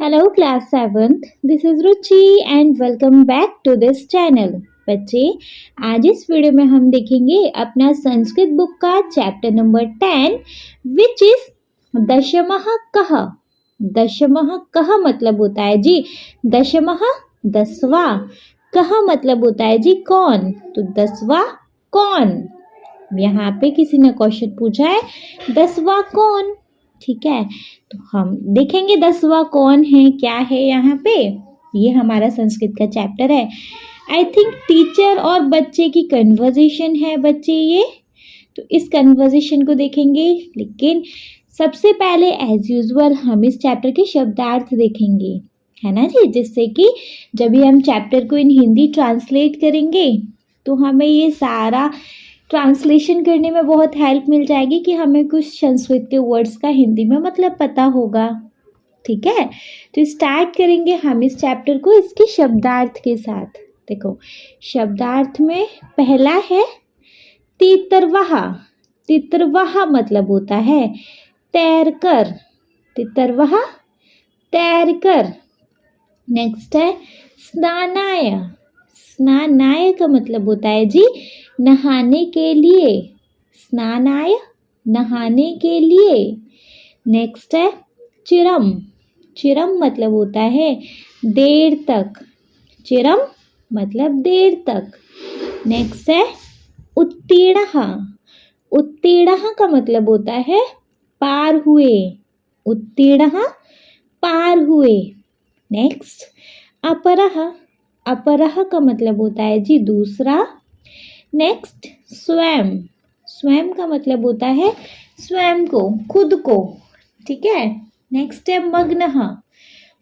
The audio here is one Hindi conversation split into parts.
Hello class 7th, this is Ruchi and welcome back to this channel. बच्चे आज इस वीडियो में हम देखेंगे अपना संस्कृत बुक का चैप्टर नंबर 10 विच इज दशमः कः। दशमः कः मतलब होता है जी दशमः दसवां, कः मतलब होता है जी कौन, तो दसवां कौन। यहाँ पे किसी ने क्वेश्चन पूछा है दसवां कौन, ठीक है, तो हम देखेंगे दसवां कौन है, क्या है यहाँ पे। ये हमारा संस्कृत का चैप्टर है। आई थिंक टीचर और बच्चे की कन्वर्जेशन है बच्चे ये, तो इस कन्वर्जेशन को देखेंगे। लेकिन सबसे पहले एज यूजुअल हम इस चैप्टर के शब्दार्थ देखेंगे, है ना जी, जिससे कि जब भी हम चैप्टर को इन हिंदी ट्रांसलेट करेंगे तो हमें ये सारा ट्रांसलेशन करने में बहुत हेल्प मिल जाएगी कि हमें कुछ संस्कृत के वर्ड्स का हिंदी में मतलब पता होगा। ठीक है, तो स्टार्ट करेंगे हम इस चैप्टर को इसके शब्दार्थ के साथ। देखो शब्दार्थ में पहला है तितरवाहा। तितरवाहा मतलब होता है तैर कर, तितरवाहा तैर कर। नेक्स्ट है स्नानाय। स्नानाय का मतलब होता है जी नहाने के लिए, स्नानाय नहाने के लिए। नेक्स्ट है चिरम। चिरम मतलब होता है देर तक, चिरम मतलब देर तक। नेक्स्ट है उत्तीर्णः। उत्तीर्णः का मतलब होता है पार हुए, उत्तीर्णः पार हुए। नेक्स्ट अपरः। अपरः का मतलब होता है जी दूसरा। नेक्स्ट स्वयं। स्वयं का मतलब होता है स्वयं को, खुद को, ठीक है। नेक्स्ट है मग्नः।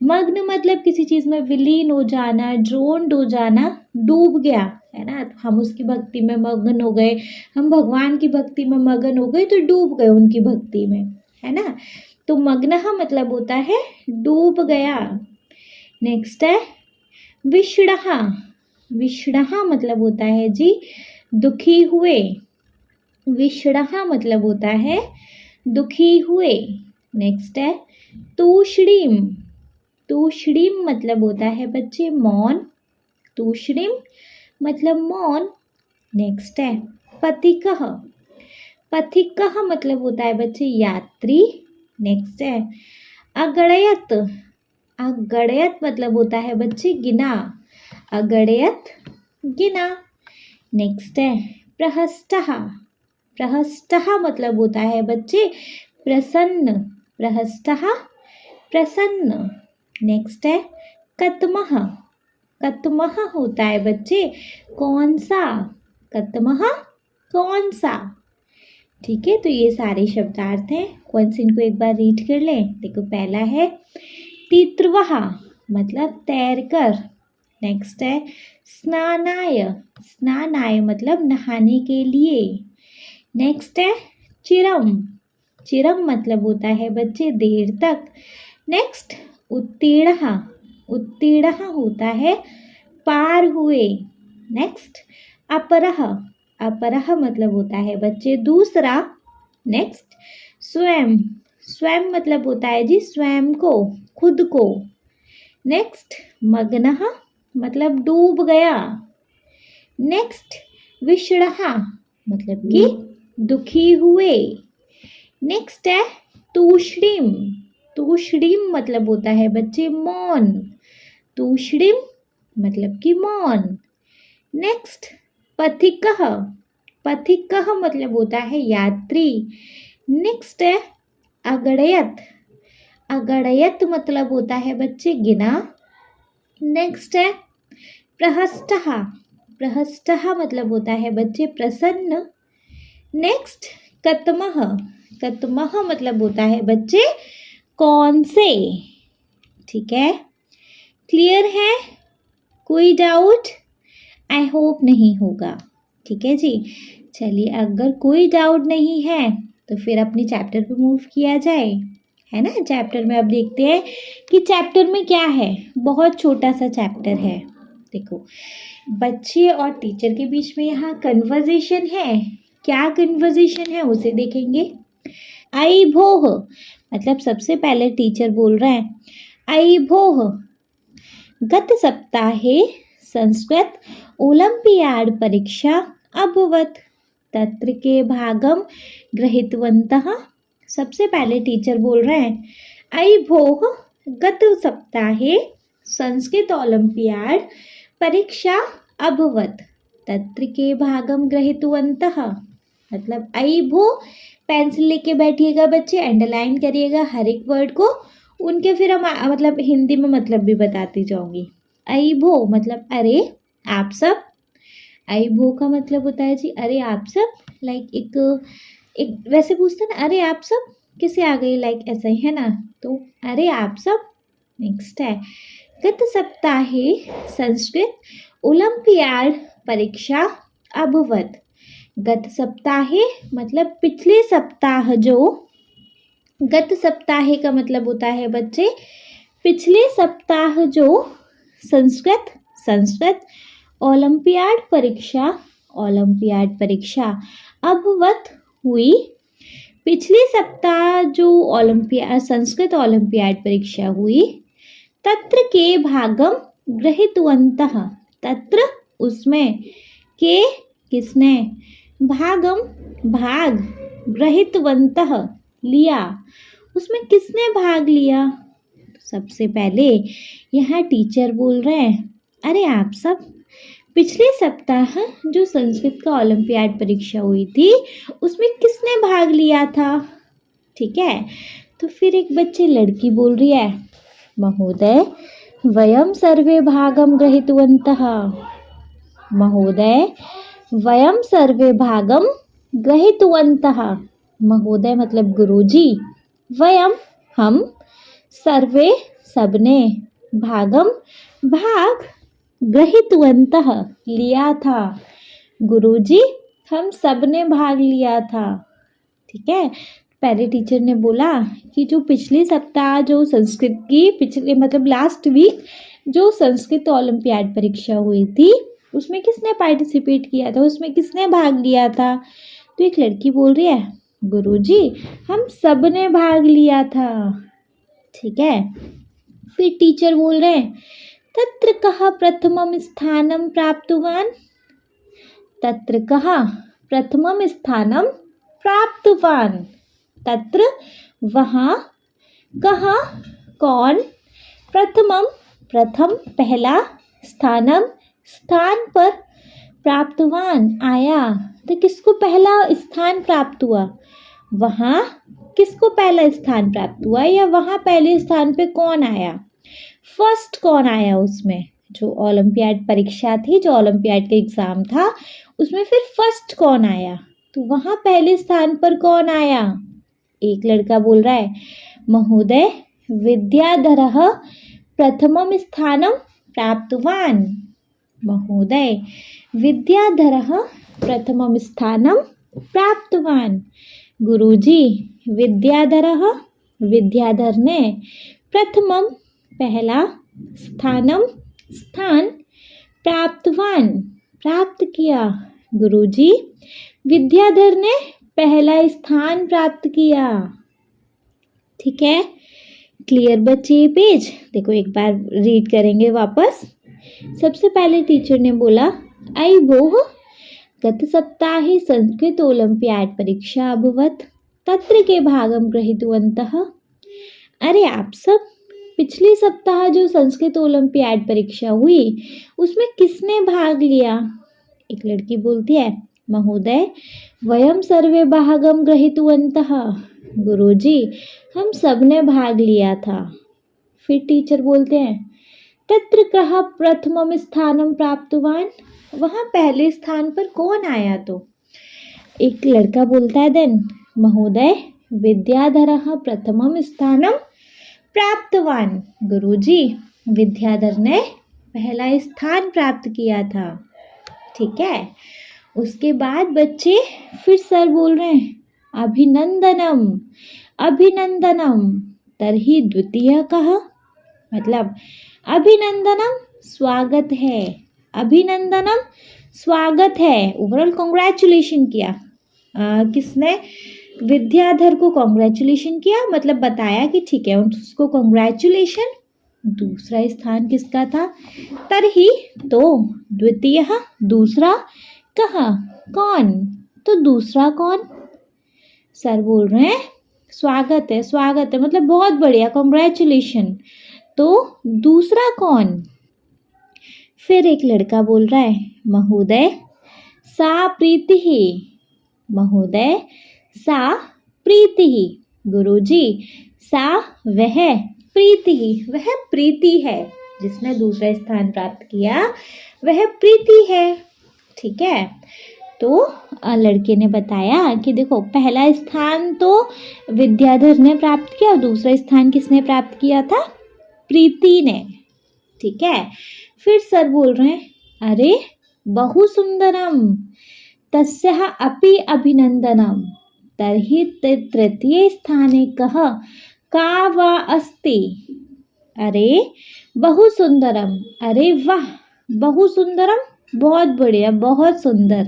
मग्न मतलब किसी चीज में विलीन हो जाना, ड्रोन्ड हो जाना, डूब गया, है ना। तो हम उसकी भक्ति में मग्न हो गए, हम भगवान की भक्ति में मग्न हो गए तो डूब गए उनकी भक्ति में, है ना। तो मग्नः मतलब होता है डूब गया। नेक्स्ट है विषणः। विषणः मतलब होता है जी दुखी हुए, विषणः मतलब होता है दुखी हुए। नेक्स्ट है तूष्णीम। तूष्णीम मतलब होता है बच्चे मौन, तूष्णीम मतलब मौन। नेक्स्ट है पथिकः। पथिकः मतलब होता है बच्चे यात्री। नेक्स्ट है अगणयत। अगणयत मतलब होता है बच्चे गिना, अगणयत गिना। नेक्स्ट है प्रहस्तः। प्रहस्तः मतलब होता है बच्चे प्रसन्न, प्रहस्तः प्रसन्न। नेक्स्ट है कतमः। कतमः होता है बच्चे कौन सा, कतमः कौन सा, ठीक है। तो ये सारे शब्दार्थ हैं, कौन से इनको एक बार रीड कर लें। देखो पहला है तीत्रवः मतलब तैर कर। नेक्स्ट है स्नानाय। स्नानाय मतलब नहाने के लिए। नेक्स्ट है चिरम। चिरम मतलब होता है बच्चे देर तक। नेक्स्ट उत्तीर्णः। उत्तीर्णः होता है पार हुए। नेक्स्ट अपरः। अपरः मतलब होता है बच्चे दूसरा। नेक्स्ट स्वयं। स्वयं मतलब होता है जी स्वयं को, खुद को। नेक्स्ट मग्नः मतलब डूब गया। नेक्स्ट विषणः मतलब कि दुखी हुए। नेक्स्ट है तूष्णीम। तूष्णीम मतलब होता है बच्चे मौन, तूष्णीम मतलब कि मौन। नेक्स्ट पथिकः। पथिकः मतलब होता है यात्री। नेक्स्ट है अगणयत। अगणयत मतलब होता है बच्चे गिना। नेक्स्ट है प्रहस्तः। प्रहस्तः मतलब होता है बच्चे प्रसन्न। नेक्स्ट कतमः। कतमः मतलब होता है बच्चे कौन से, ठीक है। क्लियर है, कोई डाउट? आई होप नहीं होगा, ठीक है जी। चलिए अगर कोई डाउट नहीं है तो फिर अपने चैप्टर पे मूव किया जाए, है ना। चैप्टर में अब देखते हैं कि चैप्टर में क्या है। बहुत छोटा सा चैप्टर है। देखो बच्चे और टीचर के बीच में यहाँ कन्वर्जेशन है। क्या कन्वर्जेशन है उसे देखेंगे। आई भोह मतलब सबसे पहले टीचर बोल रहा है ऐ भोः गतसप्ताहे संस्कृत ओलम्पियाड् परीक्षा अभवत्। तत्र के भागं गृहीतवन्तः। सबसे पहले टीचर बोल रहे हैं ऐ भोः गतसप्ताहे संस्कृत ओलम्पियाड परीक्षा अभवत्। तत्र के भागं गृहीतवन्तः मतलब ऐ भो, पेंसिल लेके बैठिएगा बच्चे, अंडरलाइन करिएगा हर एक वर्ड को, उनके फिर हम मतलब हिंदी में मतलब भी बताती जाऊंगी। ऐ भो मतलब अरे आप सब। ऐ भो का मतलब होता है जी अरे आप सब, लाइक एक वैसे पूछते ना अरे आप सब किसे आ गई, लाइक ऐसा ही है ना, तो अरे आप सब। नेक्स्ट है गत सप्ताहे संस्कृत ओलंपियाड परीक्षा अभवत्। गत सप्ताहे मतलब पिछले सप्ताह, जो गत सप्ताहे का मतलब होता है बच्चे पिछले सप्ताह जो संस्कृत ओलंपियाड परीक्षा अभवत् हुई। पिछले सप्ताह जो संस्कृत ओलंपियाड परीक्षा हुई, तत्र के भागम गृहीतवन्तः। तत्र उसमें, के किसने, भागम भाग, गृहीतवन्तः लिया, उसमें किसने भाग लिया। सबसे पहले यहाँ टीचर बोल रहे हैं अरे आप सब, पिछले सप्ताह जो संस्कृत का ओलंपियाड परीक्षा हुई थी उसमें किसने भाग लिया था। ठीक है, तो फिर एक बच्चे लड़की बोल रही है महोदय वयं सर्वे भागं गृहीतवन्तः। महोदय वयं सर्वे भागं गृहीतवन्तः। महोदय मतलब गुरुजी, वयं हम, सर्वे सबने, भागम भाग, गृहीतवन्तः लिया था। गुरुजी हम सबने भाग लिया था। ठीक है, पहले टीचर ने बोला कि जो पिछले सप्ताह जो संस्कृत की पिछले मतलब लास्ट वीक जो संस्कृत ओलंपियाड परीक्षा हुई थी उसमें किसने पार्टिसिपेट किया था, उसमें किसने भाग लिया था। तो एक लड़की बोल रही है गुरुजी हम सब ने भाग लिया था। ठीक है, फिर टीचर बोल रहे हैं तत्र कः प्रथमं स्थानं प्राप्तवान्। तत्र कः प्रथमं स्थानं प्राप्तवान्। तत्र वहाँ, कहाँ कौन, प्रथमम प्रथम पहला, स्थानम स्थान पर, प्राप्तवान आया, तो किसको पहला स्थान प्राप्त हुआ, वहाँ किसको पहला स्थान प्राप्त हुआ, या वहाँ पहले स्थान पे कौन आया, फर्स्ट कौन आया उसमें, जो ओलंपियाड परीक्षा थी, जो ओलंपियाड का एग्जाम था उसमें फिर फर्स्ट कौन आया, तो वहाँ पहले स्थान पर कौन आया। एक लड़का बोल रहा है महोदय विद्याधरः प्रथमं स्थानं प्राप्तवान्। महोदय विद्याधरः प्रथमं स्थानं प्राप्तवान्। गुरुजी विद्याधरः, विद्याधर ने, प्रथमम पहला, स्थानम स्थान, प्राप्तवान प्राप्त किया। गुरुजी विद्याधर ने पहला स्थान प्राप्त किया। ठीक है, क्लियर बच्चे ये पेज देखो, एक बार रीड करेंगे वापस। सबसे पहले टीचर ने बोला ऐ भोः गत सप्ताहे संस्कृत ओलंपियाड परीक्षा अभवत्, तत्र के भागं गृहीतवन्तः। अरे आप सब, पिछले सप्ताह जो संस्कृत ओलंपियाड परीक्षा हुई उसमें किसने भाग लिया। एक लड़की बोलती है महोदय वयं सर्वे भागं गृहीतवन्तः। गुरुजी हम सब ने भाग लिया था। फिर टीचर बोलते हैं तत्र कः प्रथमं स्थानं प्राप्तवान्, वहाँ पहले स्थान पर कौन आया। तो एक लड़का बोलता है देन महोदय विद्याधरः प्रथमं स्थानं प्राप्तवान्। गुरुजी विद्याधर ने पहला स्थान प्राप्त किया था। ठीक है, उसके बाद बच्चे फिर सर बोल रहे हैं अभिनंदनम अभिनंदनम तर्हि द्वितीय कः, मतलब अभिनंदनम स्वागत है, अभिनंदनम स्वागत है। ओवरऑल कॉन्ग्रेचुलेशन किया, किसने, विद्याधर को कॉन्ग्रेचुलेशन किया, मतलब बताया कि ठीक है उसको कॉन्ग्रेचुलेशन दूसरा स्थान किसका था? तरही तो द्वितीय दूसरा कहाँ कौन? तो दूसरा कौन? सर बोल रहे हैं स्वागत है मतलब बहुत बढ़िया, कॉन्ग्रेचुलेशन। तो दूसरा कौन? फिर एक लड़का बोल रहा है महोदय सा प्रीति ही। महोदय सा प्रीति ही। गुरुजी सा वह, प्रीति ही वह प्रीति है। जिसने दूसरा स्थान प्राप्त किया वह प्रीति है। ठीक है, तो लड़के ने बताया कि देखो पहला स्थान तो विद्याधर ने प्राप्त किया, दूसरा स्थान किसने प्राप्त किया था? प्रीति ने। ठीक है, फिर सर बोल रहे हैं अरे बहु सुंदरम तस्याः अपि अभिनंदनम तर्हि तृतीय स्थाने कः का वा अस्ति? अरे बहु सुंदरम, अरे वाह, बहु सुंदरम बहुत बढ़िया, बहुत सुंदर।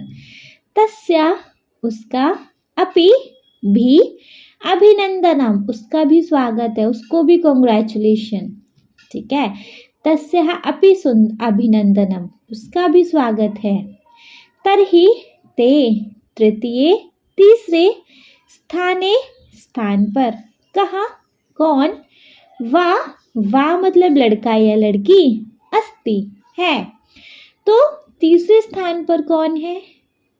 तस्या उसका, अपि भी, अभिनंदनम उसका भी स्वागत है, उसको भी कॉन्ग्रेचुलेशन। ठीक है, तस्या अपि अभिनंदनम उसका भी स्वागत है। तरही ते तृतीय तीसरे स्थाने स्थान पर कहाँ कौन? वा मतलब लड़का या लड़की, अस्ति है। तो तीसरे स्थान पर कौन है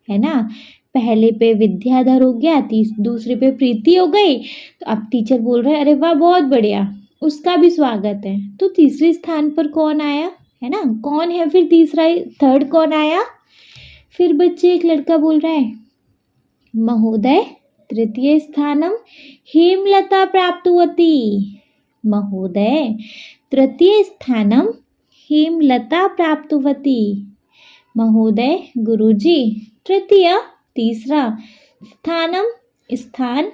ना? पहले पे विद्याधर हो गया, दूसरे पे प्रीति हो गई। तो अब टीचर बोल रहे हैं अरे वाह बहुत बढ़िया, उसका भी स्वागत है। तो तीसरे स्थान पर कौन आया है ना? कौन है फिर तीसरा, थर्ड कौन आया? फिर बच्चे एक लड़का बोल रहा है महोदय तृतीय स्थानम हेमलता प्राप्तवती। महोदय तृतीय स्थानम हेमलता प्राप्तवती। महोदय गुरुजी तृतीय तीसरा स्थानम स्थान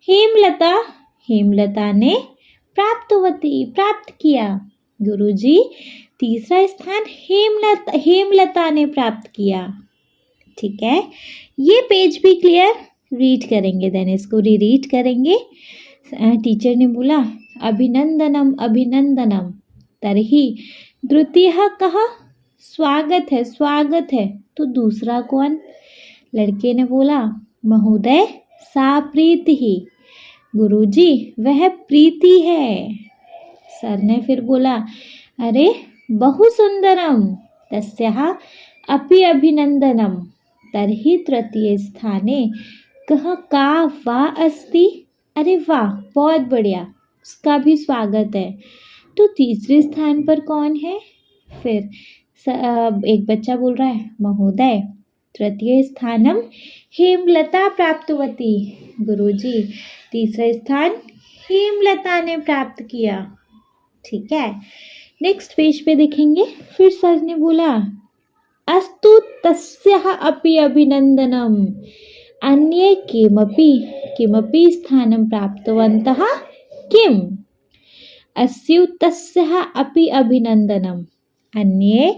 हेमलता ने प्राप्त किया। गुरुजी तीसरा स्थान हेमलता ने प्राप्त किया। ठीक है, ये पेज भी क्लियर रीड करेंगे, देन इसको रीड करेंगे। टीचर ने बोला अभिनंदनम तरही द्वितीय कः? स्वागत है। तो दूसरा कौन? लड़के ने बोला महोदय सा प्रीति ही। गुरुजी वह प्रीति है। सर ने फिर बोला अरे बहु सुंदरम तस्याः अपि अभिनंदनम तर्हि तृतीय स्थाने कः का वा अस्ति? अरे वाह बहुत बढ़िया, उसका भी स्वागत है। तो तीसरे स्थान पर कौन है? फिर एक बच्चा बोल रहा है महोदय तृतीय स्थानम हेमलता प्राप्तवती। गुरुजी तीसरा स्थान हेमलता ने प्राप्त किया। ठीक है, नेक्स्ट पेज पे देखेंगे। फिर सर ने बोला अस्तु तस्याः अपि अभिनंदनम अन्ये किमपि स्थानं प्राप्तवन्तः किम्? अस्यु तस्याः अपि अभिनंदनम अन्ये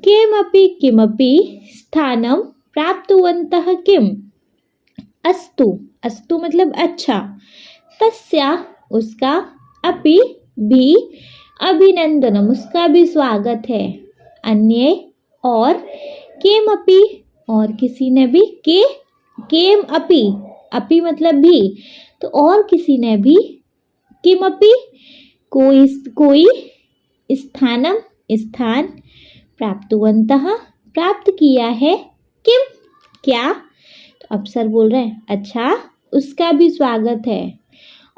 किमपि स्थानं प्राप्तवन्तः किम्? अस्तु मतलब अच्छा, तस्या उसका, अपि भी, अभिनंदनम उसका भी स्वागत है। अन्य और, केमपि और किसी ने भी, केम अपि मतलब भी, तो और किसी ने भी, किमपि कोई स्थानम स्थान प्राप्तवन्तः प्राप्त किया है, किम क्या? तो अब सर बोल रहे हैं अच्छा उसका भी स्वागत है।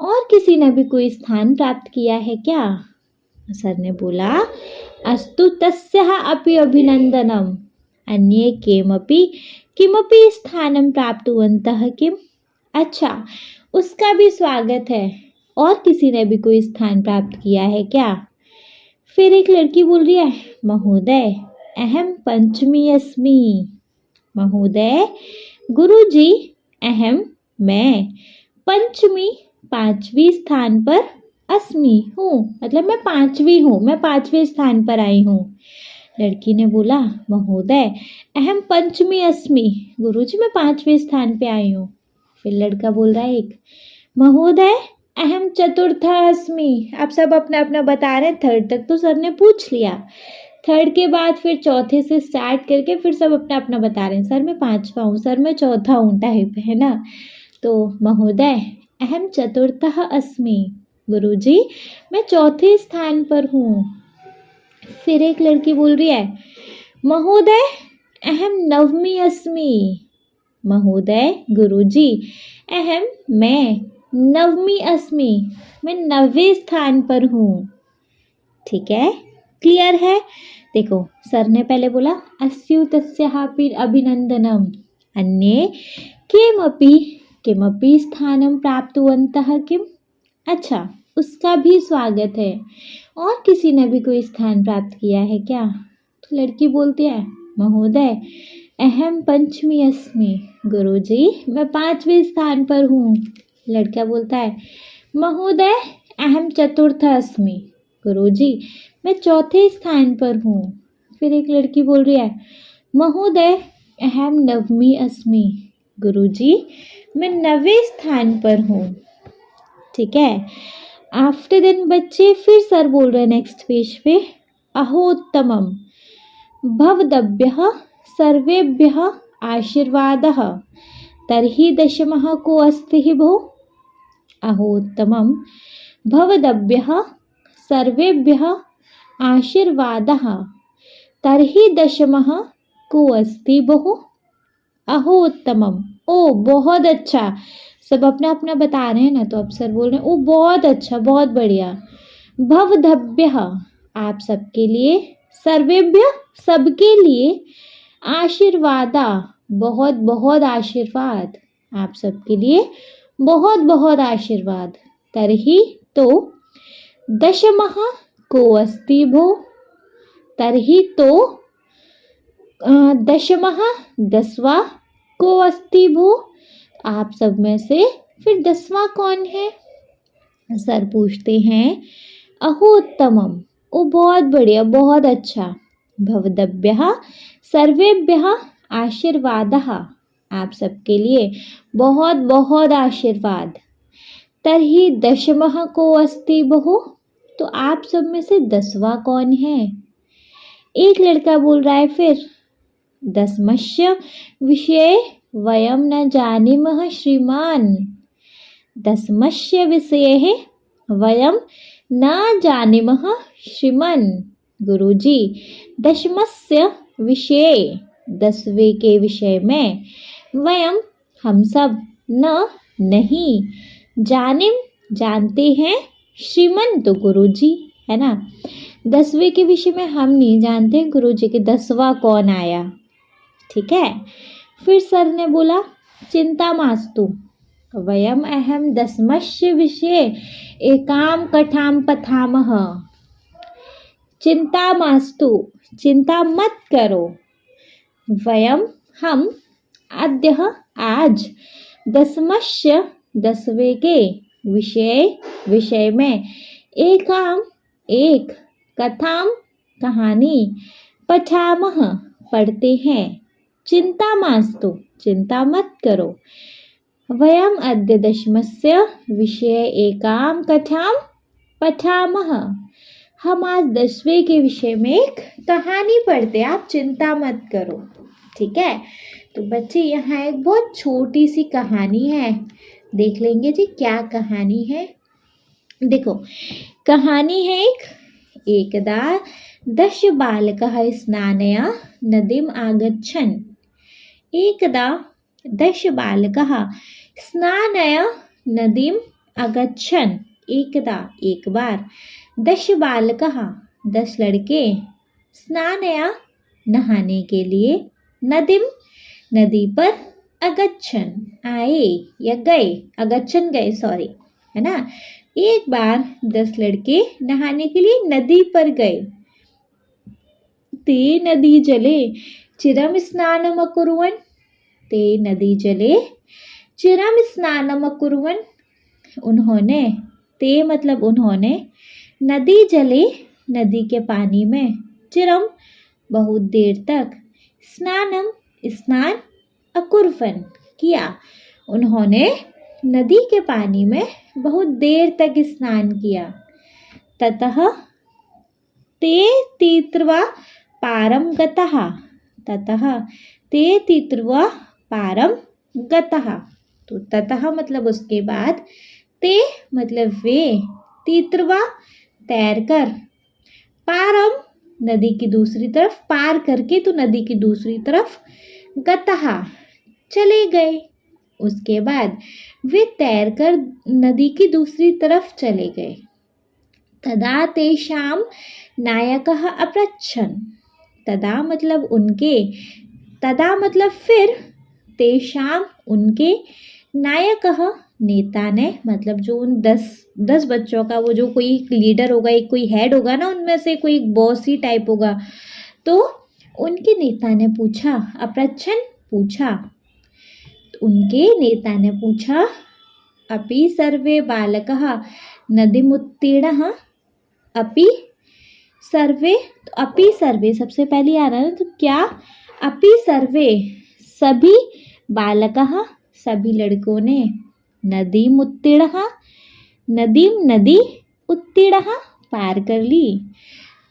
और किसी ने भी कोई स्थान प्राप्त किया है क्या? सर ने बोला अस्तु तस्याः अपि अभिनंदनम अन्ये किमपि स्थानं प्राप्तवन्तः किम? अच्छा उसका भी स्वागत है। और किसी ने भी कोई स्थान प्राप्त किया है क्या? फिर एक लड़की बोल रही है महोदय अहम पंचमी अस्मि। महोदय गुरुजी अहम मैं, पंचमी पांचवी स्थान पर, अस्मि हूँ मतलब मैं पांचवी हूँ, मैं पांचवें स्थान पर आई हूँ। लड़की ने बोला महोदय अहम पंचमी अस्मि। गुरुजी मैं पांचवें स्थान पे आई हूँ। फिर लड़का बोल रहा है एक महोदय अहम चतुर्थ अस्मि। आप सब अपना अपना बता रहे हैं। थर्ड तक तो सर ने पूछ लिया, थर्ड के बाद फिर चौथे से स्टार्ट करके फिर सब अपना अपना बता रहे हैं। सर मैं पांचवा हूँ, सर मैं चौथा हूँ टाइप है ना। तो महोदय अहम चतुर्थः अस्मि। गुरुजी मैं चौथे स्थान पर हूँ। फिर एक लड़की बोल रही है महोदय अहम नवमी अस्मि। महोदय गुरुजी अहम मैं नवमी अस्मि, मैं 9वें स्थान पर हूँ। ठीक है, क्लियर है। देखो सर ने पहले बोला अस्यूतस्यापि अभिनंदनम, अन्ये किमपि किमपि स्थानं प्राप्तवन्तः किम। अच्छा, उसका भी स्वागत है। और किसी ने भी कोई स्थान प्राप्त किया है क्या? तो लड़की बोलती है महोदय अहम पंचमी अस्मि। गुरुजी मैं 5वें स्थान पर हूँ। लड़का बोलता है महोदय अहम चतुर्थ अस्मि। गुरुजी मैं चौथे स्थान पर हूँ। फिर एक लड़की बोल रही है महोदय अहम नवमी अस्मि। गुरुजी मैं 9वें स्थान पर हूँ। ठीक है, आफ्टर देन बच्चे फिर सर बोल रहे हैं नेक्स्ट पेज पे अहोत्तमम भवदभ्यः सर्वेभ्यः आशीर्वादः तर्हि दशमः को अस्ति भो। अहोत्तमं भवदभ्यः सर्वेभ्यः आशीर्वादः तर्हि दशमः को अस्ति बहु। अहोत्तमम ओ बहुत अच्छा। सब अपना अपना बता रहे हैं ना, तो अब सर बोल रहे हैं ओ बहुत अच्छा, बहुत बढ़िया। भवदभ्यः आप सबके लिए, सर्वेभ्य सबके लिए, आशीर्वादा बहुत बहुत आशीर्वाद आप सबके लिए, बहुत बहुत आशीर्वाद। तरही तो दशमः को अस्ति भो। तरही तो दशमः 10वां को अस्ति भो। आप सब में से फिर 10वां कौन है? सर पूछते हैं अहोत्तमम ओ बहुत बढ़िया, बहुत अच्छा। भवदभ्यः सर्वेभ्यः आशीर्वादः आप सबके लिए बहुत बहुत आशीर्वाद। तरही दशमः को अस्ति बहु तो आप सब में से 10वां कौन है? एक लड़का बोल रहा है फिर दशमस्य विषये वयं न जानीमः श्रीमान। दशमस्य विषये वयं न जानीमः श्रीमन। गुरुजी दशमस्य विषये 10वें के विषय में वयम हम सब न नहीं जानिम जानते हैं श्रीमन तो गुरुजी है ना। 10वें के विषय में हम नहीं जानते गुरुजी के 10वां कौन आया। ठीक है, फिर सर ने बोला चिंता मास्तु वयम अहम दशमस्य विषये एकाम कथाम पठामः। चिंता मास्तु चिंता मत करो, वयम हम अद्य आज दशमस्य 10वें के विषय में एकाम एक कथाम कहानी पठामः पढ़ते हैं। चिंता मास्तु चिंता मत करो, वयम अद्य दशमस्य विषये एकाम कथाम पठामः हम आज 10वें के विषय में एक कहानी पढ़ते, आप चिंता मत करो। ठीक है, तो बच्चे यहाँ एक बहुत छोटी सी कहानी है, देख लेंगे जी क्या कहानी है। देखो कहानी है एकदा 10 बालकः स्नानया नदीम आगच्छन्। एकदा 10 बालकः स्नानया नदीम आगच्छन्। एकदा एक बार 10 बालकः 10 लड़के स्नानया नहाने के लिए नदीम नदी पर अगच्छन आए या गए, अगच्छन गए सॉरी है ना। एक बार 10 लड़के नहाने के लिए नदी पर गए। ते नदी जले चिरम स्नानम अकुर्वन्। ते नदी जले चिरम स्नानम अकुर्वन्। उन्होंने, ते मतलब उन्होंने, नदी जले नदी के पानी में, चिरम बहुत देर तक, स्नानम स्नान, अकुर्वन् किया, उन्होंने नदी के पानी में बहुत देर तक स्नान किया। ततः ते तीर्त्वा पारं गतः। ततः ते तीर्त्वा पारं गतः। तो ततः मतलब उसके बाद, ते मतलब वे, तीर्त्वा तैरकर, पारम नदी की दूसरी तरफ, पार करके तो नदी की दूसरी तरफ, गतः चले गए। उसके बाद वे तैरकर नदी की दूसरी तरफ चले गए। तदा तेषां नायकः अपृच्छन्। तदा मतलब उनके, तदा मतलब फिर, तेषां उनके, नायकः नेता ने, मतलब जो उन 10 बच्चों का वो जो कोई लीडर होगा, एक कोई हेड होगा ना, उनमें से कोई बॉस ही टाइप होगा, तो उनके नेता ने पूछा, अपृच्छन् पूछा, तो उनके नेता ने पूछा, अपि सर्वे बालकः नदीमुत्तीर्णः। अपि सर्वे, तो अपि सर्वे सबसे पहले आ रहा है, तो क्या, अपि सर्वे सभी, बालकः सभी लड़कों ने, नदीमुत्तीर्णः नदीम नदी, उत्तीर्णः पार कर ली।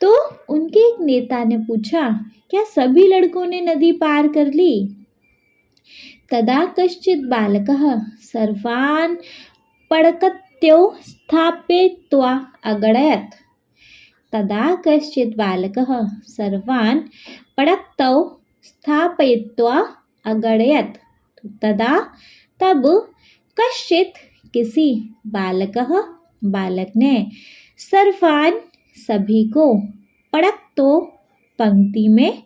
तो उनके एक नेता ने पूछा, क्या सभी लड़कों ने नदी पार कर ली? तदा कश्चित् बालकः सर्वान् पङ्क्तौ स्थापयित्वा अगणयत्। तदा कश्चित् बालकः सर्वान् पङ्क्तौ स्थापयित्वा अगणयत्। तदा तब, कश्चित् किसी, बालकः बालक ने, सर्वान् सभी को, पङ्क्तौ पंक्ति में,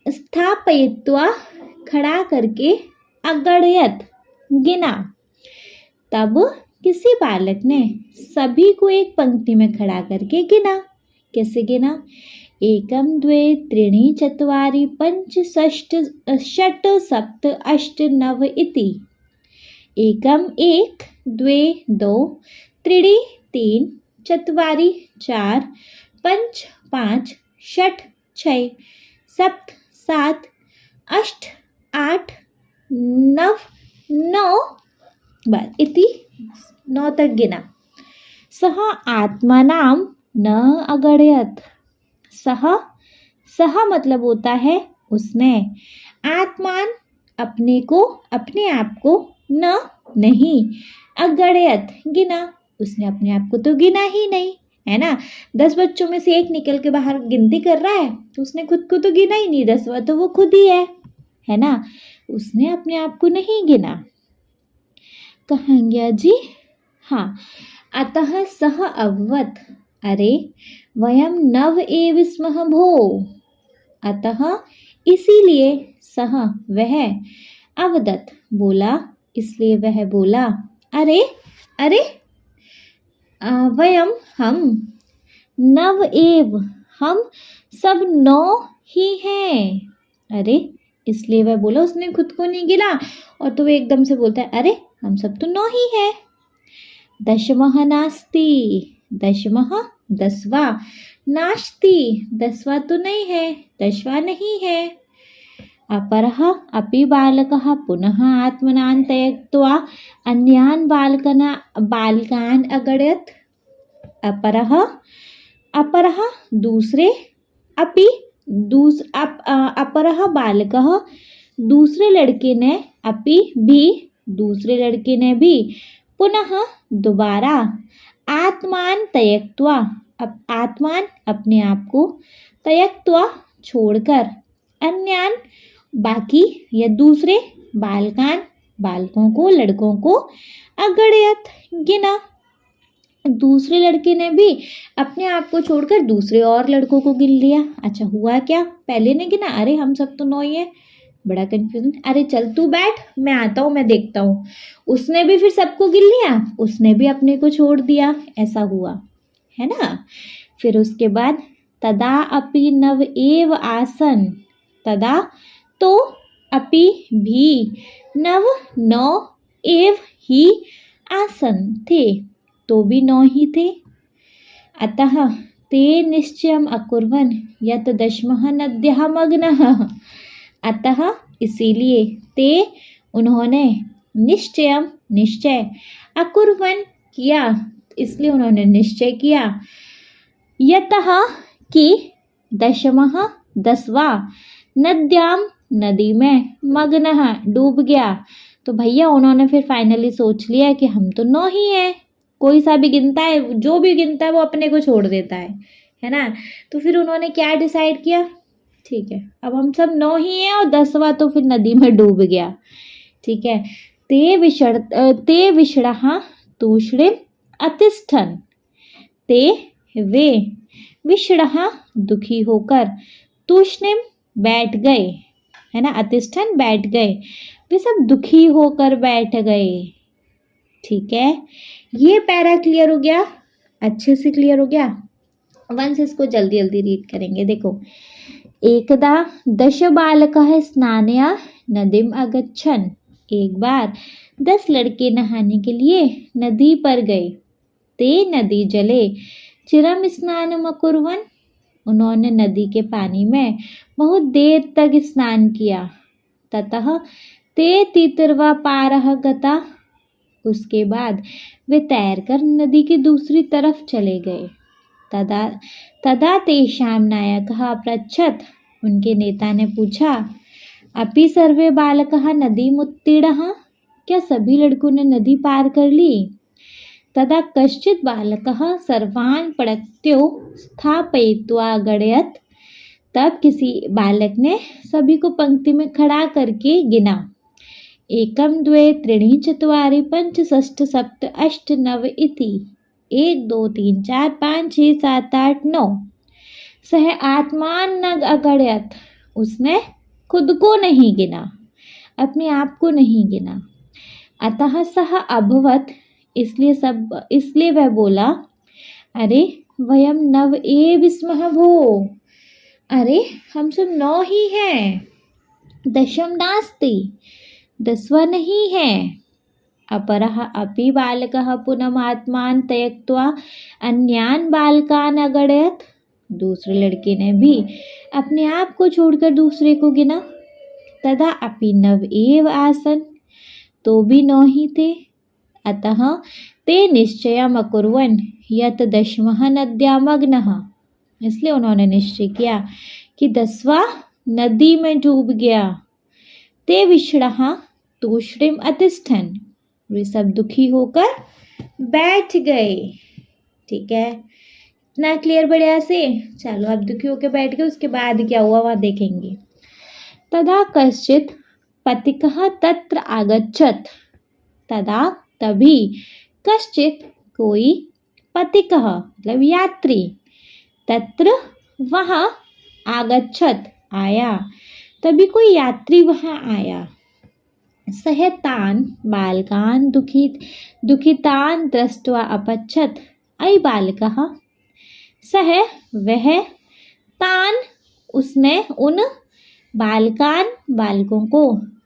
स्थापयित्वा खड़ा करके, अगणयत् गिना। तब किसी बालक ने सभी को एक पंक्ति में खड़ा करके गिना। कैसे गिना? एकम द्वे त्रीणि चत्वारि पंच षष्ठ षट् सप्त अष्ट नव इति। एकम एक, द्वे दो, त्रीणि तीन, चत्वारि चार, पंच पाँच, षट् छः, सप्त सात, अष्ट आठ, नव नौ, बस इति 9 तक गिना। सह आत्मानां न अगणयत्। सह मतलब होता है उसने, आत्मान अपने को, अपने आप को, न नहीं, अगणयत् गिना, उसने अपने आप को तो गिना ही नहीं, है ना। 10 बच्चों में से एक निकल के बाहर गिनती कर रहा है तो उसने खुद को तो गिना ही नहीं, 10वां तो वो खुद ही है ना। उसने अपने आप को नहीं गिना। कहाँ गया जी? हाँ, अतः सह अभवत्, अरे वयम नव एव स्मः भो। अतः इसीलिए, सह वह, अवदत् बोला, इसलिए वह बोला, अरे अरे, वयम हम, नव एव हम सब 9 ही हैं। अरे, इसलिए वह बोला, उसने खुद को नहीं गिना, और तो वो एकदम से बोलता है, अरे हम सब तो 9 ही है। दशमः नास्ति, दशमः 10वां, नास्ति 10वां तो नहीं है, 10वां नहीं है। अपरः अपि बालकः पुनः आत्मनां त्यक्त्वा अन्यान् बालकान् अगणयत्। अपरः दूसरे, अपि अपरः बालकः दूसरे लड़के ने, अपि भी दूसरे लड़के ने भी, पुनः दोबारा, आत्मान त्यक्त्वा आत्मान अपने आप को, त्यक्त्वा छोड़कर, अन्यान बाकी या दूसरे, बालकान बालकों को, लड़कों को, अगणयत् गिना। दूसरे लड़के ने भी अपने आप को छोड़कर दूसरे और लड़कों को गिन लिया। अच्छा हुआ क्या? पहले ने गिना, अरे हम सब तो 9 ही है, बड़ा कंफ्यूजन, अरे चल तू बैठ, मैं आता हूँ, मैं देखता हूँ। उसने भी फिर सबको गिन लिया, उसने भी अपने को छोड़ दिया, ऐसा हुआ, है ना। फिर उसके बाद, तदा अपि नव एव आसन। तदा तो, अपि भी, नव 9 एव ही, आसन थे तो भी 9 ही थे। अतः ते निश्चयम् अकुर्वन् यत् दशमः नद्याः मग्नः। अतः इसीलिए, ते उन्होंने, निश्चयम् निश्चय, अकुर्वन् किया, इसलिए उन्होंने निश्चय किया, यतः कि दशमः 10वां नद्याम नदी में मग्नः डूब गया। तो भैया उन्होंने फिर फाइनली सोच लिया कि हम तो 9 ही हैं, कोई सा भी गिनता है, जो भी गिनता है वो अपने को छोड़ देता है ना। तो फिर उन्होंने क्या डिसाइड किया, ठीक है अब हम सब 9 ही हैं और 10वां तो फिर नदी में डूब गया। ठीक है, ते विषणः तूष्णीम अतिष्ठन्, ते वे विषणः दुखी होकर, तूष्णीम बैठ गए, है ना, अतिष्ठन बैठ गए, वे सब दुखी होकर बैठ गए। ठीक है, ये पैरा क्लियर हो गया, अच्छे से क्लियर हो गया। वंस इसको जल्दी जल्दी रीड करेंगे। देखो, एकदा दश बालकः स्नानया नदीम अगच्छन्, एक बार 10 लड़के नहाने के लिए नदी पर गए। ते नदी जले चिरम स्नानम अकुर्वन्, उन्होंने नदी के पानी में बहुत देर तक स्नान किया। ततः ते तीतरवा पारः गता, उसके बाद वे तैरकर नदी की दूसरी तरफ चले गए। तदा तेषां नायकः अपृच्छत्, उनके नेता ने पूछा, अपि सर्वे बालकः नदीमुत्तीर्णः, क्या सभी लड़कों ने नदी पार कर ली। तदा कश्चित् बालकः सर्वान् पङ्क्त्यो स्थापयित्वा गणयत्, तब किसी बालक ने सभी को पंक्ति में खड़ा करके गिना। एकम द्वे त्रीणि चत्वारि पंच षष्ठ सप्त अष्ट नव इति, 1 2 3 4 5 6 7 8 9। सह आत्मान न अगणयत्, उसने खुद को नहीं गिना, अपने आप को नहीं गिना। अतः सह अभवत्, इसलिए वह बोला, अरे वयम नव एव स्मः भो, अरे हम सब 9 ही हैं, दशम नास्ति, 10वां नहीं है। अपरः अपि बालकः पुनः आत्मान त्यक्त्वा अन्यान बालकान अगणयत्, दूसरे लड़के ने भी अपने आप को छोड़कर दूसरे को गिना। तदा अपि नव एव आसन, तो भी 9 ही थे। अतः ते निश्चयम् अकुर्वन् यत् दशमः नद्यामग्नः, इसलिए उन्होंने निश्चय किया कि 10वां नदी में डूब गया। ते विषणः तूष्णीम अतिष्ठन्, वे सब दुखी होकर बैठ गए। ठीक है, इतना क्लियर बढ़िया से। चलो अब दुखी होकर बैठ गए, उसके बाद क्या हुआ वहाँ देखेंगे। तदा कश्चित् पथिकः तत्र आगच्छत्, तदा तभी कश्चित् कोई पथिकः मतलब यात्री, तत्र वहाँ आगच्छत् आया, तभी कोई यात्री वहाँ आया। सह तान बालकान दुखितान दृष्ट्वा अपच्छत्, अयि बालकः, सह वह, तान उसने, उन, बालकान बालकों को,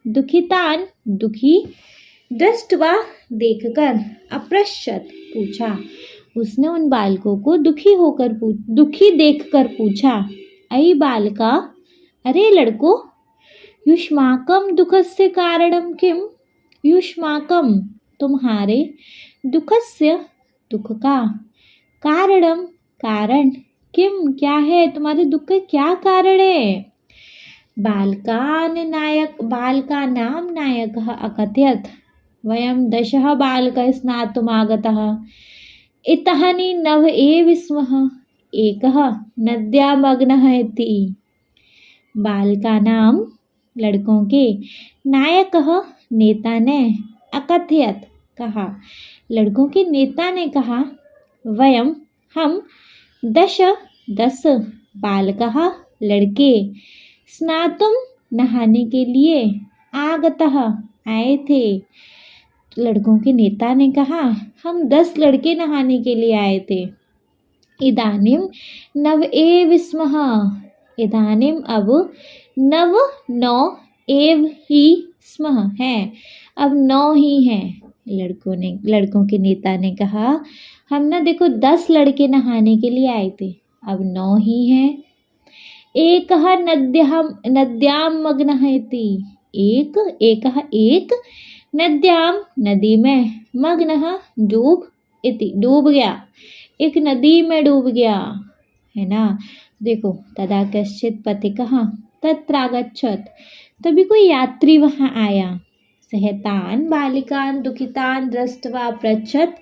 दुखितान दुखी, दृष्ट्वा देखकर, अपृच्छत् पूछा, उसने उन बालकों को दुखी देखकर पूछा, अयि बालका, अरे लड़को, युष्माकं दुःखस्य कारणं किम, युष्माकं तुम्हारे, दुःखस्य दुःख का, कारणम कारण, किम क्या है, तुम्हारे दुःख का क्या कारण है। बालकानां नायकः अकथयत्, वयं 10 बालकाः स्नातुमागताः, इतः नव एव स्मः, एकः नद्यामग्नः इति। बालकानां लड़कों के, नायकः नेता ने, अकथयत् कहा, लड़कों के नेता ने कहा, वयम हम, 10 बालकः लड़के, स्नातुम नहाने के लिए, आगतः आए थे। लड़कों के नेता ने कहा, हम 10 लड़के नहाने के लिए आए थे। इदानीम नव एव स्मः, इदानीम अब, नव 9 एव ही स्मः है, अब 9 ही हैं। लड़कों के नेता ने कहा, हम ना देखो 10 लड़के नहाने के लिए आए थे, अब 9 ही हैं। एकः नद्याम मग्नः इति, एक नद्याम नदी में, मग्नः डूब, इति डूब गया, एक नदी में डूब गया, है ना। देखो, तदा कश्चित पथिकः तत्रागच्छत्, तभी कोई यात्री वहां आया। सः तान् बालिकान् दुखितान् दृष्ट्वा पृच्छत्,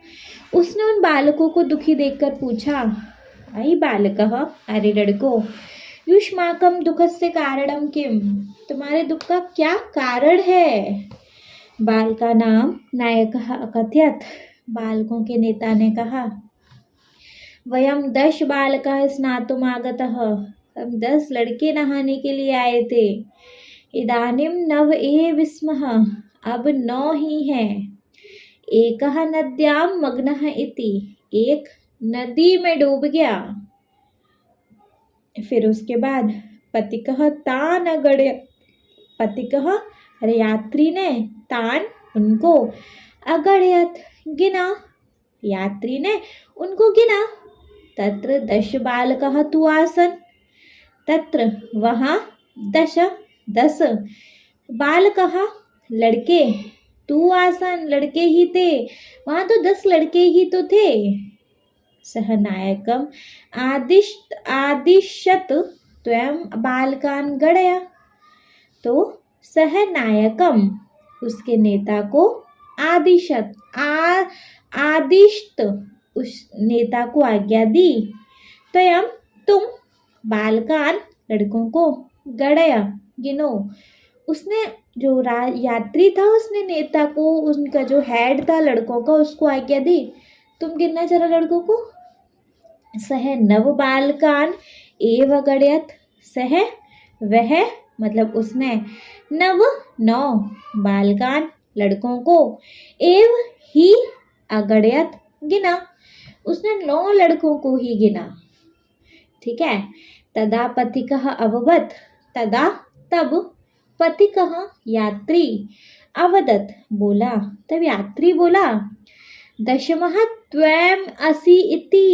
उसने उन बालकों को दुखी देखकर पूछा, अयि बालकः, अरे लड़को, युष्माकं दुःखस्य कारणं किम, तुम्हारे दुख का क्या कारण है। बालका नाम नायकः अकथयत्, बालकों के नेता ने कहा, वयम 10 बालकाः स्नातुम् आगतः, हम 10 लड़के नहाने के लिए आए थे। इदानीं 9 एव स्मः, अब 9 ही हैं। एकः नद्यां मग्नः इति, एक नदी में डूब गया। फिर उसके बाद पथिकः तान् अगण्यत्, पथिकः अरे यात्री ने, तान् उनको, अगण्यत् गिना, यात्री ने उनको गिना। तत्र 10 बालकाः तु आसन्, तत्र वहाँ 10 बालकाः लड़के, तु आसन् लड़के ही थे, वहाँ तो 10 लड़के ही तो थे। सह नायकम आदिशत त्वं बालकान् गणय, तो सह नायकम उसके नेता को, आदिशत आदिष्ट उस नेता को आज्ञा दी, त्वं तुम, बालकान लड़कों को, गणय गिनो, उसने जो यात्री था उसने नेता को, उनका जो हेड था लड़कों का, उसको आज्ञा दी, तुम गिनना जरा लड़कों को। सह 9 बालकान एव गणयत, सह वह, मतलब उसने, 9 बालकान लड़कों को, एव ही अगणयत गिना, उसने 9 लड़कों को ही गिना। ठीक है। तदा पथिकः अवदत्, तदा तब, पथिकः यात्री, अवदत् बोला, तब यात्री बोला, दशमः त्वं असि इति,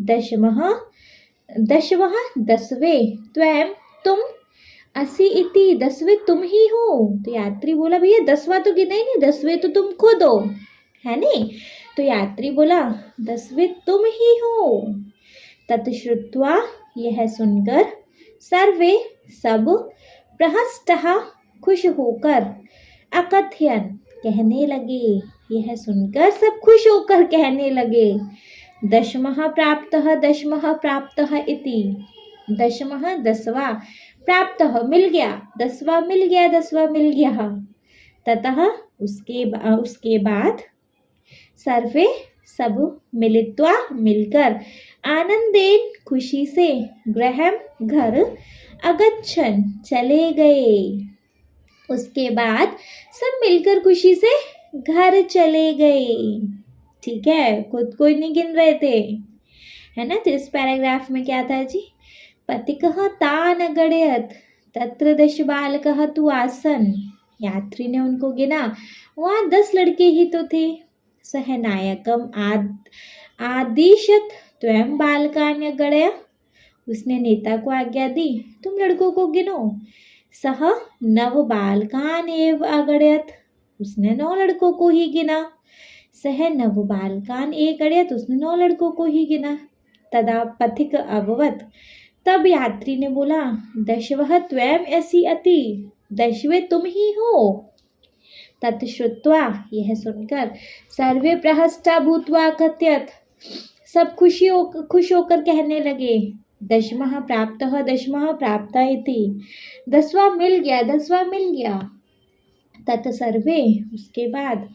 दशमः 10वें, त्वं तुम, असि इति 10वें तुम ही हो। तो यात्री बोला, भैया 10वां तो गिना ही नहीं, 10वें तो तुम खुद हो, है नहीं। तो यात्री बोला, 10वें तुम ही हो। तत्श्रुत्वा, यह सुनकर, सर्वे सब, प्रहस्तः खुश होकर, अकथयन कहने लगे, यह सुनकर सब खुश होकर कहने लगे, दशमः प्राप्तः, दशमः प्राप्तः इति, दशमः 10वां, प्राप्तः मिल गया, 10वां मिल गया, 10वां मिल गया। ततः उसके बाद सर्वे सब मिलित्वा मिलकर, आनंदेन खुशी से, गृहं घर, अगच्छन् चले गए। उसके बाद सब मिलकर खुशी से घर चले गए। ठीक है, खुद कोई नहीं गिन रहे थे, है ना। तो इस पैराग्राफ में क्या था जी, पथिकः तान् अगणयत्, तत्र 10 बालकाः तु आसन्, यात्री ने उनको गिना, वहाँ 10 लड़के ही तो थे। सह नायकम आदिशत त्वं बालकान् अगणय, उसने नेता को आज्ञा दी, तुम लड़कों को गिनो। सह 9 बालकान् एव अगणयत्, उसने 9 लड़कों को ही गिना। सह 9 बालकान् एव अगणयत्, उसने 9 लड़कों को ही गिना। तदा पथिक अवदत्, तब यात्री ने बोला, दशवः त्वं असि अति, 10वें तुम ही हो। तत्श्रुत्वा, यह सुनकर, सर्वे प्रहस्ता भूत्वा कथयत्, सब खुश होकर कहने लगे, दशमः प्राप्तः, दशमः प्राप्तः इति, 10वां मिल गया, 10वां मिल गया। तत् सर्वे, उसके बाद,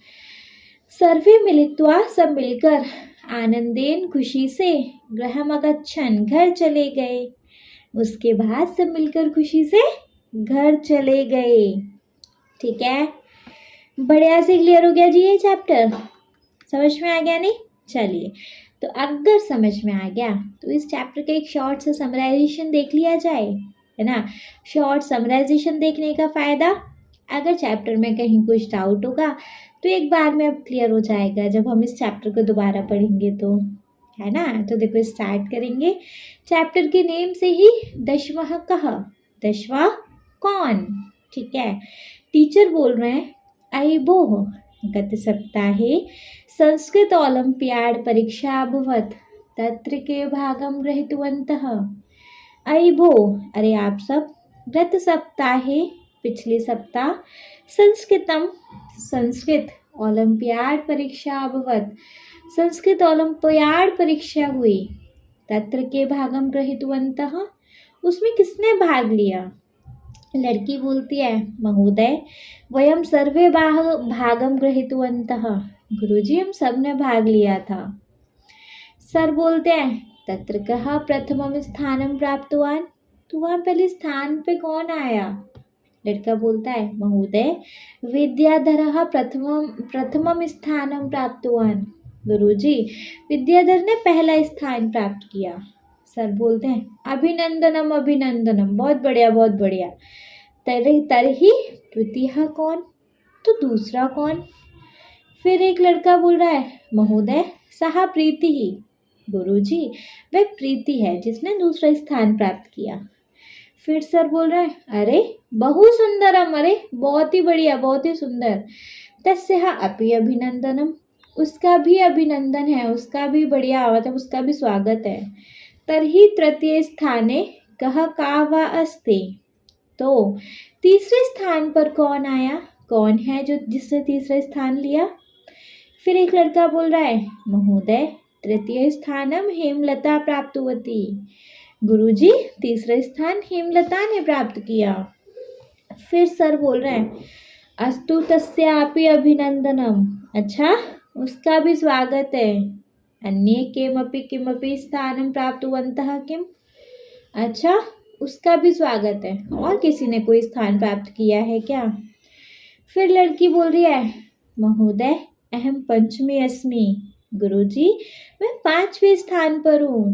सर्वे मिलित्वा सब मिलकर, आनंदेन खुशी से, गृहम् अगच्छन् घर चले गए। उसके बाद सब मिलकर खुशी से घर चले गए। ठीक है, बढ़िया से क्लियर हो गया जी ये चैप्टर, समझ में आ गया नहीं। चलिए, तो अगर समझ में आ गया तो इस चैप्टर का एक शॉर्ट सा समराइजेशन देख लिया जाए, है ना। शॉर्ट समराइजेशन देखने का फ़ायदा, अगर चैप्टर में कहीं कुछ डाउट होगा तो एक बार में अब क्लियर हो जाएगा जब हम इस चैप्टर को दोबारा पढ़ेंगे तो, है ना। तो देखो, स्टार्ट करेंगे चैप्टर के नेम से ही, दशमः कः, 10वां कौन। ठीक है, टीचर बोल रहे हैं अयि भोः गतसप्ताहे संस्कृत ओलम्पियाड् परीक्षा अभवत् तत्र के भागं गृहीतवन्तः। अयि भोः अरे आप सब गत सप्ताहे पिछले सप्ताह संस्कृत ओलम्पियाड परीक्षा अभवत् संस्कृत ओलम्पियाड परीक्षा हुई तत्र के भागम गृहीतवन्तः उसमें किसने भाग लिया। लड़की बोलती है महोदय वयम सर्वे भागम गृहीतवन्तः गुरुजी हम सब ने भाग लिया था। सर बोलते हैं तत्र कः प्रथमम स्थानम प्राप्तवान तो वहाँ पहले स्थान पे कौन आया। लड़का बोलता है महोदय विद्याधरः प्रथमम स्थानम प्राप्तवान गुरुजी विद्याधर ने पहला स्थान प्राप्त किया। सर बोलते हैं अभिनंदनम अभिनंदनम बहुत बढ़िया बहुत बढ़िया। तरही द्वितीय कौन तो दूसरा कौन। फिर एक लड़का बोल रहा है महोदय सहा प्रीति ही गुरुजी वह प्रीति है जिसने दूसरा स्थान प्राप्त किया। फिर सर बोल रहे हैं अरे बहु सुंदरम अरे बहुत ही बढ़िया बहुत ही सुंदर। तस्या अपि अभिनंदनम उसका भी अभिनंदन है उसका भी बढ़िया मतलब उसका भी स्वागत है। तरही तृतीय स्थाने कः का वा अस्ति तो तीसरे स्थान पर कौन आया कौन है जो जिसने तीसरा स्थान लिया। फिर एक लड़का बोल रहा है महोदय तृतीय स्थानम हेमलता प्राप्तवती गुरुजी तीसरा स्थान हेमलता ने प्राप्त किया। फिर सर बोल रहे हैं अस्तु तस्यापि अभिनंदनम अच्छा उसका भी स्वागत है। अन्ये किमपि स्थानम प्राप्तवन्तः किम अच्छा उसका भी स्वागत है और किसी ने कोई स्थान प्राप्त किया है क्या। फिर लड़की बोल रही है महोदय अहम पंचमी अस्मि गुरुजी मैं 5वें स्थान पर हूँ।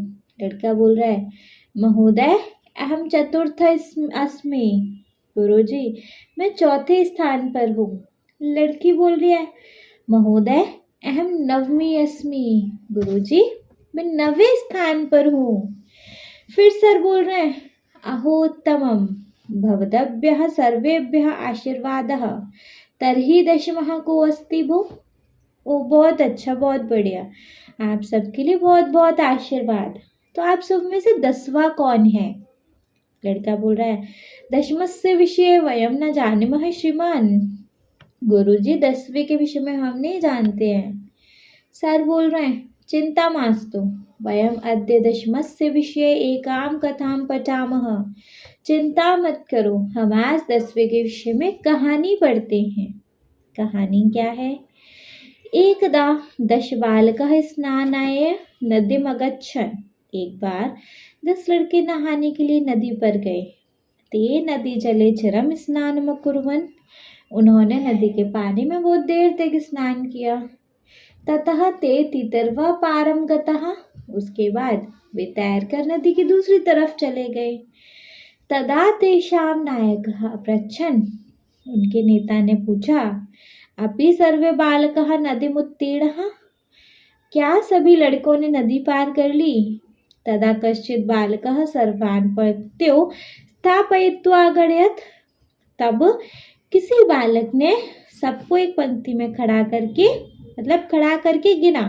लड़का बोल रहा है महोदय अहम चतुर्थ अस्मि गुरुजी मैं 4थे स्थान पर हूँ। लड़की बोल रही है महोदय अहम नवमी अस्मि गुरुजी मैं 9वें स्थान पर हूँ। फिर सर बोल रहे हैं अहोत्तमम भवद्भ्यः सर्वेभ्यः आशीर्वादः तरही दशमः को अस्ति भो ओ बहुत अच्छा बहुत बढ़िया आप सबके लिए बहुत बहुत आशीर्वाद। तो आप सब में से 10वां कौन है। लड़का बोल रहा है दशमस्य विषय वयम न जानीमः श्रीमान गुरुजी 10वें के विषय में हम नहीं जानते हैं। सर बोल रहे हैं चिंता मास्तु वयम अद्य दशमस्य विषय एकाम कथाम पठामः चिंता मत करो हम आज 10वें के विषय में कहानी पढ़ते हैं। कहानी क्या है। एकदा 10 बालकः स्नानाय नदीम अगच्छन् एक बार 10 लड़के नहाने के लिए नदी पर गए। ते नदी जले चिरम स्नानम कुर्वन् उन्होंने नदी के पानी में बहुत देर तक स्नान किया। ततः ते तितर्वा पारम गतः उसके बाद वे तैरकर नदी की दूसरी तरफ चले गए। तदा तेषां नायकः पृच्छन् उनके नेता ने पूछा अपि सर्वे बालकः नदीमुत्तीर्णः क्या सभी लड़कों ने नदी पार कर ली। तदा कश्चित् बालकः सर्वान् पंक्त्यो स्थापयित्वा अगणयत् तब किसी बालक ने सबको एक पंक्ति में खड़ा करके गिना।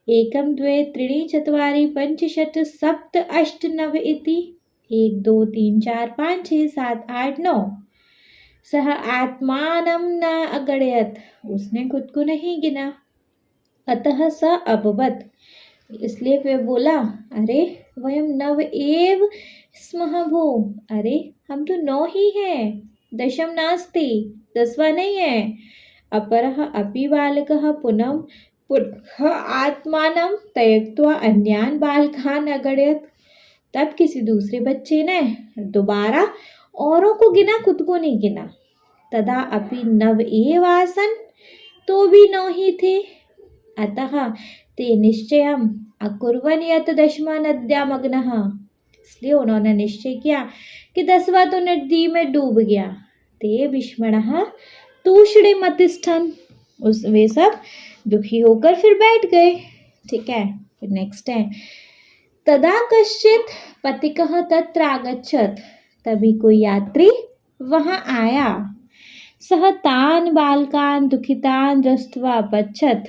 1 2 3 4 5 6 7 8 9 इति 1 2 3 4 5 6 7 8 9 सह आत्मानं न अगणयत् उसने खुद को नहीं गिना। अतः स अभवत् इसलिए वे बोला अरे वयम 9 एव स्मः भो अरे हम तो 9 ही हैं दशम नास्ति 10वां नहीं है। अपरः अपि बालकः पुनः आत्मानं त्यक्त्वा अन्यान् बालकान् अगणयत् तब किसी दूसरे बच्चे ने दोबारा औरों को गिना खुद को नहीं गिना। तदा अपि 9 एव आसन् तो भी 9 ही थे। अतः ते निश्चयम् अकुर्वन् यत् 10वां नद्यां मग्नः इसलिए उन्होंने निश्चय किया कि 10वां तो नदी में डूब गया। ते विस्मणः तूष्णीम् अतिष्ठन् वे सब दुखी होकर फिर बैठ गए। ठीक है फिर नेक्स्ट है तदा कश्चित् पथिकः तत्र आगच्छत् तभी कोई यात्री वहां आया। सह तान बालकान दुखितान दृष्ट्वा पच्छत।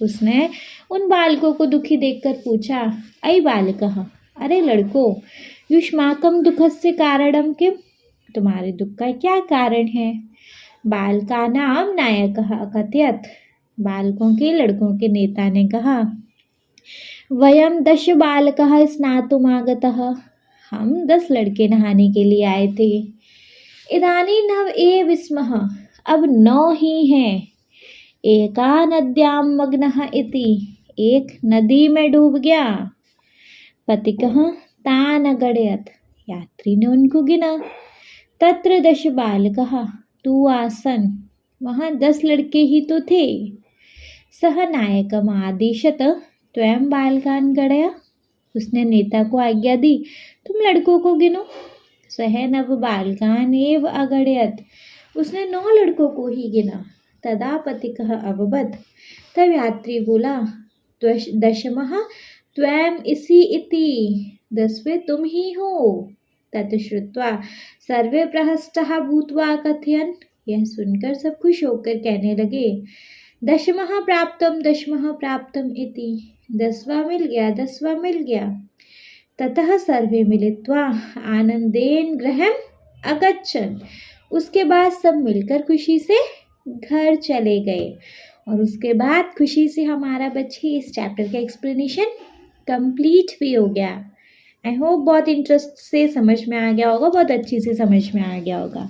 उसने उन बालकों को दुखी देखकर पूछा, अयि बालकः, अरे लड़कों, युष्माकं दुःखस्य कारणं किम? तुम्हारे दुख का क्या कारण है? बालकानां नायकः अकथयत्। बालकों के लड़कों के नेता ने कहा, वयं 10 बालकः स्नातुमागतः। हम 10 लड़के नहाने के लिए आए थे। इदानीं नव एव स्मः। अब 9 ही हैं। एका नद्यां मग्नः इति। एक नदी में डूब गया। पथिकः तान् अगणयत्। यात्री ने उनको गिना। तत्र 10 बालकः तु आसन्। वहाँ 10 लड़के ही तो थे। सह नायकम् आदिशत त्वं बालकान् गणय। उसने नेता को आज्ञा दी, तुम लड़कों को गिनो। सह नव बालकान् एव अगणयत्। उसने 9 लड़कों को ही गिना। तदा पथिकः अवदत्। तब यात्री बोला, दशमः त्वम् इसी इति। 10वें तुम ही हो। तत् श्रुत्वा सर्वे प्रहष्टाः भूत्वा कथयन्। यह सुनकर सब खुश होकर कहने लगे, दशमः प्राप्तम् इति। 10वां मिल गया, 10वां मिल गया। ततः सर्वे मिलित्वा आनंदेन गृहम् अगच्छन्। उसके बाद सब मिलकर खुशी से घर चले गए। और उसके बाद खुशी से हमारा बच्चे इस चैप्टर का एक्सप्लेनेशन कंप्लीट भी हो गया। आई होप बहुत इंटरेस्ट से समझ में आ गया होगा, बहुत अच्छी से समझ में आ गया होगा।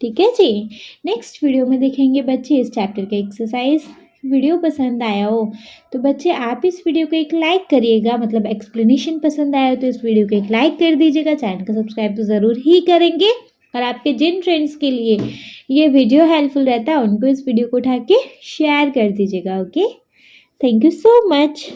ठीक है जी, नेक्स्ट वीडियो में देखेंगे बच्चे इस चैप्टर का एक्सरसाइज। वीडियो पसंद आया हो तो बच्चे आप इस वीडियो को एक लाइक करिएगा, मतलब एक्सप्लेनेशन पसंद आया हो तो इस वीडियो को एक लाइक कर दीजिएगा। चैनल को सब्सक्राइब तो ज़रूर ही करेंगे। और आपके जिन फ्रेंड्स के लिए ये वीडियो हेल्पफुल रहता है उनको इस वीडियो को उठा के शेयर कर दीजिएगा। Okay, thank you so much.